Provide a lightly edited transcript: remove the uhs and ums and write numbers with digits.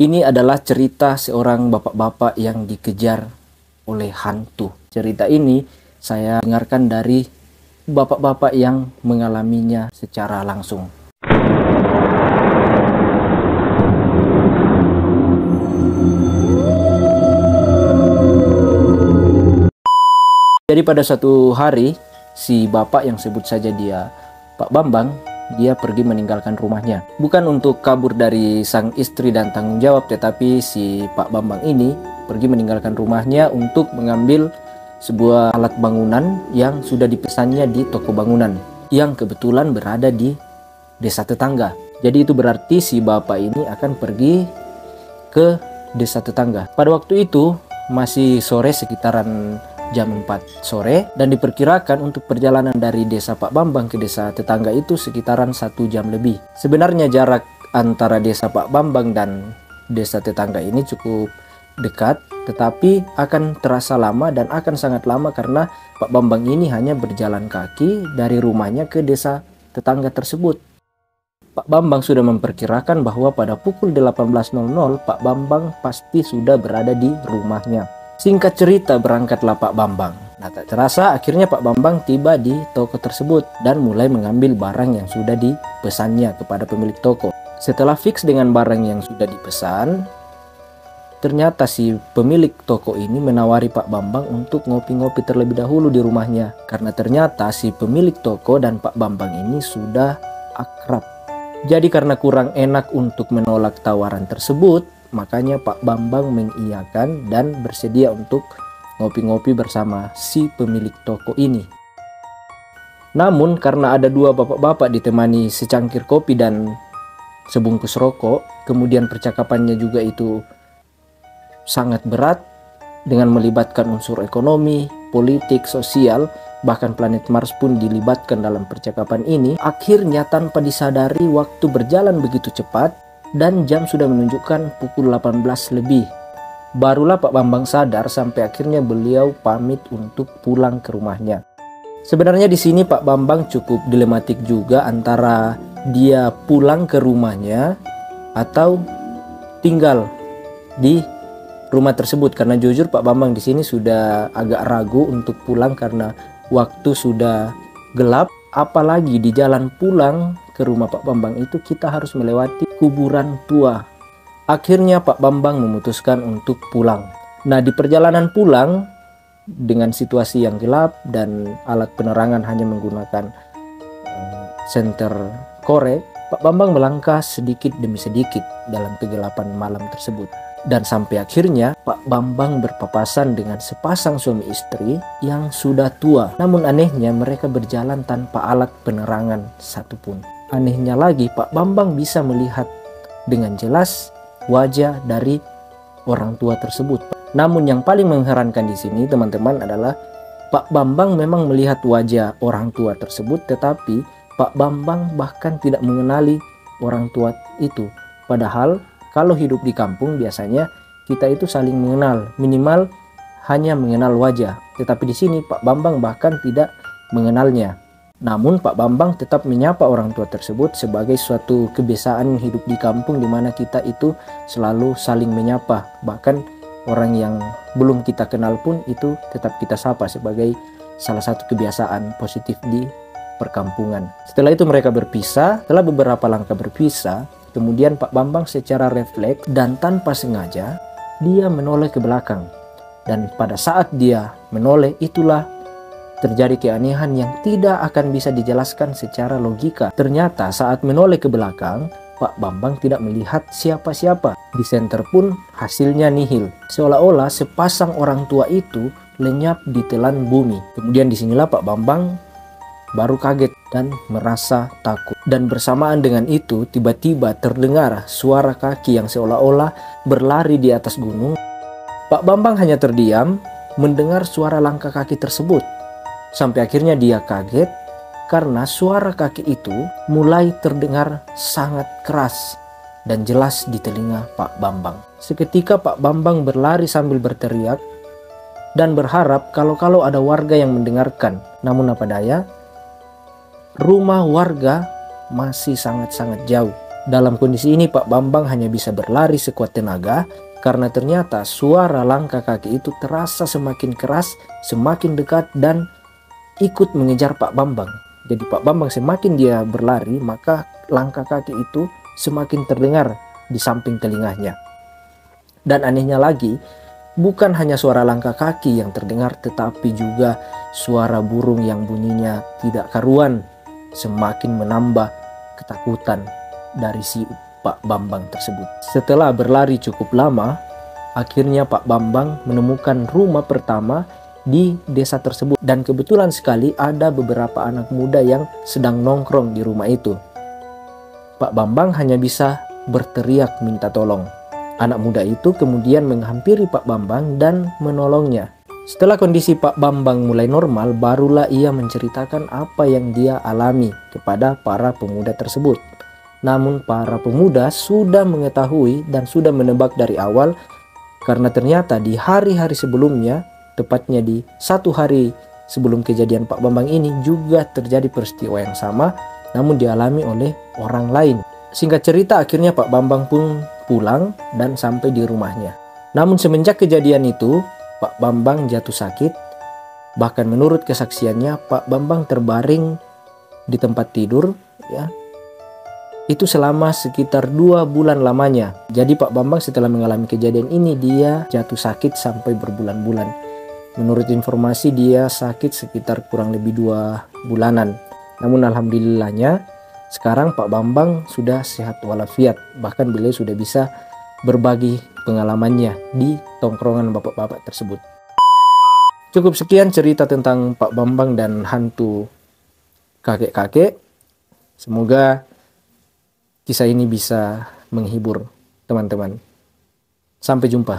Ini adalah cerita seorang bapak-bapak yang dikejar oleh hantu. Cerita ini saya dengarkan dari bapak-bapak yang mengalaminya secara langsung. Jadi pada suatu hari, si bapak yang sebut saja dia Pak Bambang, dia pergi meninggalkan rumahnya. Bukan untuk kabur dari sang istri dan tanggung jawab, tetapi si Pak Bambang ini pergi meninggalkan rumahnya untuk mengambil sebuah alat bangunan yang sudah dipesannya di toko bangunan yang kebetulan berada di desa tetangga. Jadi itu berarti si bapak ini akan pergi ke desa tetangga. Pada waktu itu masih sore, sekitaran jam 4 sore, dan diperkirakan untuk perjalanan dari desa Pak Bambang ke desa tetangga itu sekitaran 1 jam lebih. Sebenarnya jarak antara desa Pak Bambang dan desa tetangga ini cukup dekat, tetapi akan terasa lama dan akan sangat lama karena Pak Bambang ini hanya berjalan kaki dari rumahnya ke desa tetangga tersebut. Pak Bambang sudah memperkirakan bahwa pada pukul 18.00 Pak Bambang pasti sudah berada di rumahnya. Singkat cerita, berangkatlah Pak Bambang. Nah, tak terasa akhirnya Pak Bambang tiba di toko tersebut dan mulai mengambil barang yang sudah dipesannya kepada pemilik toko. Setelah fix dengan barang yang sudah dipesan, ternyata si pemilik toko ini menawari Pak Bambang untuk ngopi-ngopi terlebih dahulu di rumahnya. Karena ternyata si pemilik toko dan Pak Bambang ini sudah akrab. Jadi karena kurang enak untuk menolak tawaran tersebut, makanya Pak Bambang mengiyakan dan bersedia untuk ngopi-ngopi bersama si pemilik toko ini. Namun karena ada dua bapak-bapak ditemani secangkir kopi dan sebungkus rokok, kemudian percakapannya juga itu sangat berat dengan melibatkan unsur ekonomi, politik, sosial, bahkan planet Mars pun dilibatkan dalam percakapan ini. Akhirnya tanpa disadari waktu berjalan begitu cepat dan jam sudah menunjukkan pukul 18 lebih. Barulah Pak Bambang sadar sampai akhirnya beliau pamit untuk pulang ke rumahnya. Sebenarnya di sini Pak Bambang cukup dilematik juga antara dia pulang ke rumahnya atau tinggal di rumah tersebut, karena jujur Pak Bambang di sini sudah agak ragu untuk pulang karena waktu sudah gelap, apalagi di jalan pulang ke rumah Pak Bambang itu kita harus melewati kuburan tua. Akhirnya Pak Bambang memutuskan untuk pulang. Nah, di perjalanan pulang dengan situasi yang gelap dan alat penerangan hanya menggunakan senter korek, Pak Bambang melangkah sedikit demi sedikit dalam kegelapan malam tersebut. Dan sampai akhirnya Pak Bambang berpapasan dengan sepasang suami istri yang sudah tua. Namun anehnya mereka berjalan tanpa alat penerangan satupun. Anehnya lagi Pak Bambang bisa melihat dengan jelas wajah dari orang tua tersebut. Namun yang paling mengherankan di sini teman-teman adalah Pak Bambang memang melihat wajah orang tua tersebut, tetapi Pak Bambang bahkan tidak mengenali orang tua itu. Padahal kalau hidup di kampung biasanya kita itu saling mengenal, minimal hanya mengenal wajah. Tetapi di sini Pak Bambang bahkan tidak mengenalnya. Namun Pak Bambang tetap menyapa orang tua tersebut sebagai suatu kebiasaan hidup di kampung di mana kita itu selalu saling menyapa. Bahkan orang yang belum kita kenal pun itu tetap kita sapa sebagai salah satu kebiasaan positif di perkampungan. Setelah itu mereka berpisah. Setelah beberapa langkah berpisah, kemudian Pak Bambang secara refleks dan tanpa sengaja dia menoleh ke belakang. Dan pada saat dia menoleh itulah terjadi keanehan yang tidak akan bisa dijelaskan secara logika. Ternyata saat menoleh ke belakang, Pak Bambang tidak melihat siapa-siapa. Di senter pun hasilnya nihil. Seolah-olah sepasang orang tua itu lenyap di telan bumi. Kemudian disinilah Pak Bambang baru kaget dan merasa takut. Dan bersamaan dengan itu tiba-tiba terdengar suara kaki yang seolah-olah berlari di atas gunung. Pak Bambang hanya terdiam mendengar suara langkah kaki tersebut. Sampai akhirnya dia kaget karena suara kaki itu mulai terdengar sangat keras dan jelas di telinga Pak Bambang. Seketika Pak Bambang berlari sambil berteriak dan berharap kalau ada warga yang mendengarkan. Namun apa daya, rumah warga masih sangat-sangat jauh. Dalam kondisi ini Pak Bambang hanya bisa berlari sekuat tenaga karena ternyata suara langkah kaki itu terasa semakin keras, semakin dekat dan ikut mengejar Pak Bambang. Jadi Pak Bambang semakin dia berlari, maka langkah kaki itu semakin terdengar di samping telinganya. Dan anehnya lagi, bukan hanya suara langkah kaki yang terdengar, tetapi juga suara burung yang bunyinya tidak karuan, semakin menambah ketakutan dari si Pak Bambang tersebut. Setelah berlari cukup lama, akhirnya Pak Bambang menemukan rumah pertama di desa tersebut. Dan kebetulan sekali ada beberapa anak muda yang sedang nongkrong di rumah itu. Pak Bambang hanya bisa berteriak minta tolong. Anak muda itu kemudian menghampiri Pak Bambang dan menolongnya. Setelah kondisi Pak Bambang mulai normal, barulah ia menceritakan apa yang dia alami kepada para pemuda tersebut. Namun para pemuda sudah mengetahui dan sudah menebak dari awal, karena ternyata di hari-hari sebelumnya, tepatnya di 1 hari sebelum kejadian Pak Bambang ini, juga terjadi peristiwa yang sama, namun dialami oleh orang lain. Singkat cerita, akhirnya Pak Bambang pun pulang dan sampai di rumahnya. Namun semenjak kejadian itu, Pak Bambang jatuh sakit. Bahkan menurut kesaksiannya, Pak Bambang terbaring di tempat tidur, ya, itu selama sekitar 2 bulan lamanya. Jadi Pak Bambang setelah mengalami kejadian ini, dia jatuh sakit sampai berbulan-bulan. Menurut informasi, dia sakit sekitar kurang lebih 2 bulanan. Namun alhamdulillahnya sekarang Pak Bambang sudah sehat walafiat. Bahkan beliau sudah bisa berbagi pengalamannya di tongkrongan bapak-bapak tersebut. Cukup sekian cerita tentang Pak Bambang dan hantu kakek-kakek. Semoga kisah ini bisa menghibur teman-teman. Sampai jumpa.